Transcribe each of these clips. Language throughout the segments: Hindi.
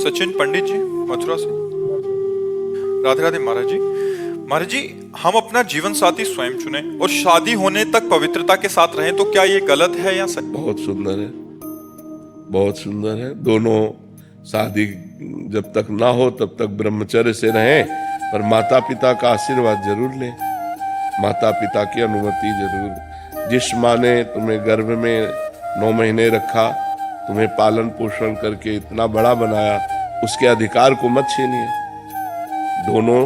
सचिन पंडित जी मथुरा से। राधे राधे महाराज जी। महाराज जी, हम अपना जीवन साथी स्वयं चुने और शादी होने तक पवित्रता के साथ रहें तो क्या ये गलत है या सही? बहुत सुंदर है, बहुत सुंदर है। दोनों शादी जब तक ना हो तब तक ब्रह्मचर्य से रहें, पर माता पिता का आशीर्वाद जरूर लें, माता पिता की अनुमति जरूर। जिस माँ ने तुम्हें गर्भ में 9 महीने रखा, तुम्हें पालन पोषण करके इतना बड़ा बनाया, उसके अधिकार को मत छीनिए। दोनों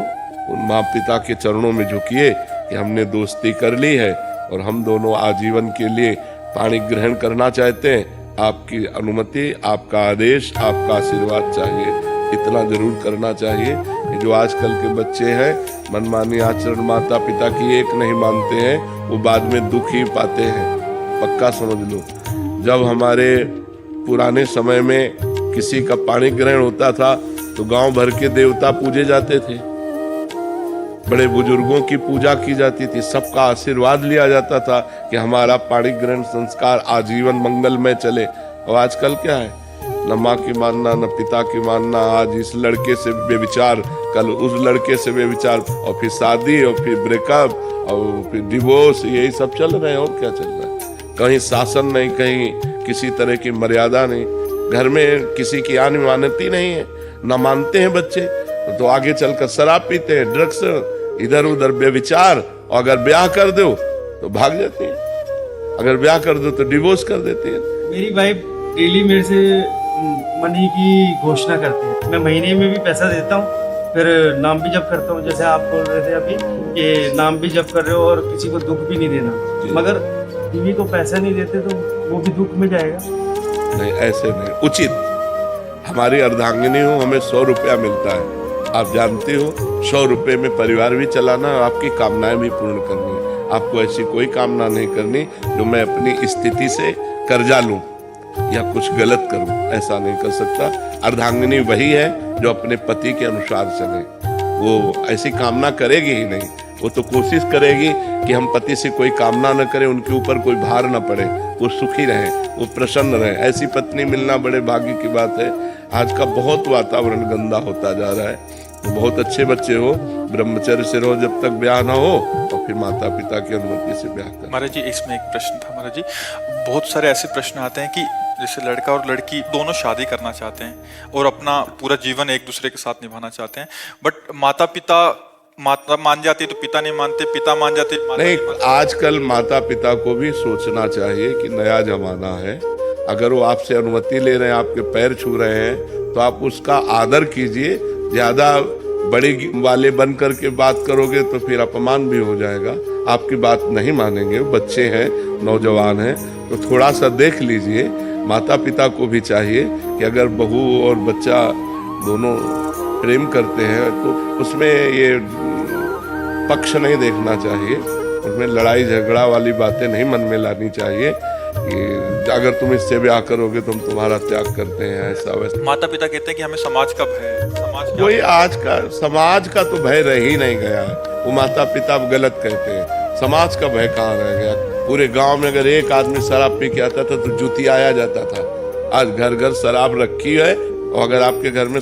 उन माँ पिता के चरणों में झुकिए कि हमने दोस्ती कर ली है और हम दोनों आजीवन के लिए पाणी ग्रहण करना चाहते हैं। आपकी अनुमति, आपका आदेश, आपका आशीर्वाद चाहिए, इतना जरूर करना चाहिए। ये जो आजकल के बच्चे हैं, मनमानी आचरण माता पिता की एक नहीं मानते हैं, वो बाद में दुख ही पाते हैं। पक्का समझ लो, जब हमारे पुराने समय में किसी का पाणी ग्रहण होता था तो गांव भर के देवता पूजे जाते थे, बड़े बुजुर्गों की पूजा की जाती थी, सबका आशीर्वाद लिया जाता था कि हमारा पाणी ग्रहण संस्कार आजीवन मंगलमय चले। और आजकल क्या है, न माँ की मानना न पिता की मानना। आज इस लड़के से बेविचार, कल उस लड़के से बेविचार, और फिर शादी, और फिर ब्रेकअप, और फिर डिवोर्स, यही सब चल रहे हैं। और क्या चल रहा है? कहीं शासन नहीं, कहीं किसी तरह की मर्यादा नहीं, घर में किसी की आनी मानती नहीं है, न मानते हैं बच्चे तो आगे चलकर शराब पीते हैं, ड्रग्स, इधर उधर बेविचार। और अगर ब्याह कर दो तो भाग जाते हैं, अगर ब्याह कर दो तो डिवोर्स कर देते हैं। मेरी वाइफ डेली मेरे से मनी की घोषणा करते हैं, मैं महीने में भी पैसा देता हूँ, फिर नाम भी जप करता हूँ। जैसे आप बोल रहे थे अभी कि नाम भी जप कर रहे हो और किसी को दुख भी नहीं देना, मगर बीवी को पैसा नहीं देते तो वो भी दुख में जाएगा। नहीं, ऐसे नहीं उचित। हमारी अर्धांगिनी हो, हमें 100 रुपया मिलता है, आप जानते हो, 100 रुपये में परिवार भी चलाना, आपकी कामनाएं भी पूर्ण करनी है। आपको ऐसी कोई कामना नहीं करनी जो मैं अपनी स्थिति से कर्जा लूं या कुछ गलत करूं, ऐसा नहीं कर सकता। अर्धांगिनी वही है जो अपने पति के अनुसार चले, वो ऐसी कामना करेगी ही नहीं। वो तो कोशिश करेगी कि हम पति से कोई कामना न करें, उनके ऊपर कोई भार न पड़े, वो सुखी रहें, वो प्रसन्न रहें। ऐसी पत्नी मिलना बड़े भाग्य की बात है। आज का बहुत वातावरण गंदा होता जा रहा है। तो बहुत अच्छे बच्चे हो, ब्रह्मचर्य से रहो जब तक ब्याह ना हो, और फिर माता पिता की अनुमति से ब्याह करो। महाराज जी, इसमें एक प्रश्न था महाराज जी, बहुत सारे ऐसे प्रश्न आते हैं कि जैसे लड़का और लड़की दोनों शादी करना चाहते हैं और अपना पूरा जीवन एक दूसरे के साथ निभाना चाहते हैं, बट माता मान जाती है तो पिता नहीं मानते, पिता मान जाते नहीं। आजकल माता पिता को भी सोचना चाहिए कि नया जमाना है। अगर वो आपसे अनुमति ले रहे हैं, आपके पैर छू रहे हैं, तो आप उसका आदर कीजिए। ज्यादा बड़े वाले बन करके बात करोगे तो फिर अपमान भी हो जाएगा, आपकी बात नहीं मानेंगे। बच्चे हैं, नौजवान हैं, तो थोड़ा सा देख लीजिए। माता पिता को भी चाहिए कि अगर बहू और बच्चा दोनों प्रेम करते हैं तो उसमें ये पक्ष नहीं देखना चाहिए, उसमें लड़ाई झगड़ा वाली बातें नहीं मन में लानी चाहिए कि अगर तुम इससे ब्याह करोगे तो हम तुम्हारा त्याग करते हैं, ऐसा वैसा। माता पिता कहते हैं कि हमें समाज का भय है, समाज कोई आज का समाज का तो भय रह ही नहीं गया है। वो माता पिता गलत कहते हैं, समाज का भय कहाँ रह गया? पूरे गांव में अगर एक आदमी शराब पी के आता था तो जुतियाया जाता था। आज घर घर शराब रखी है, और अगर आपके घर में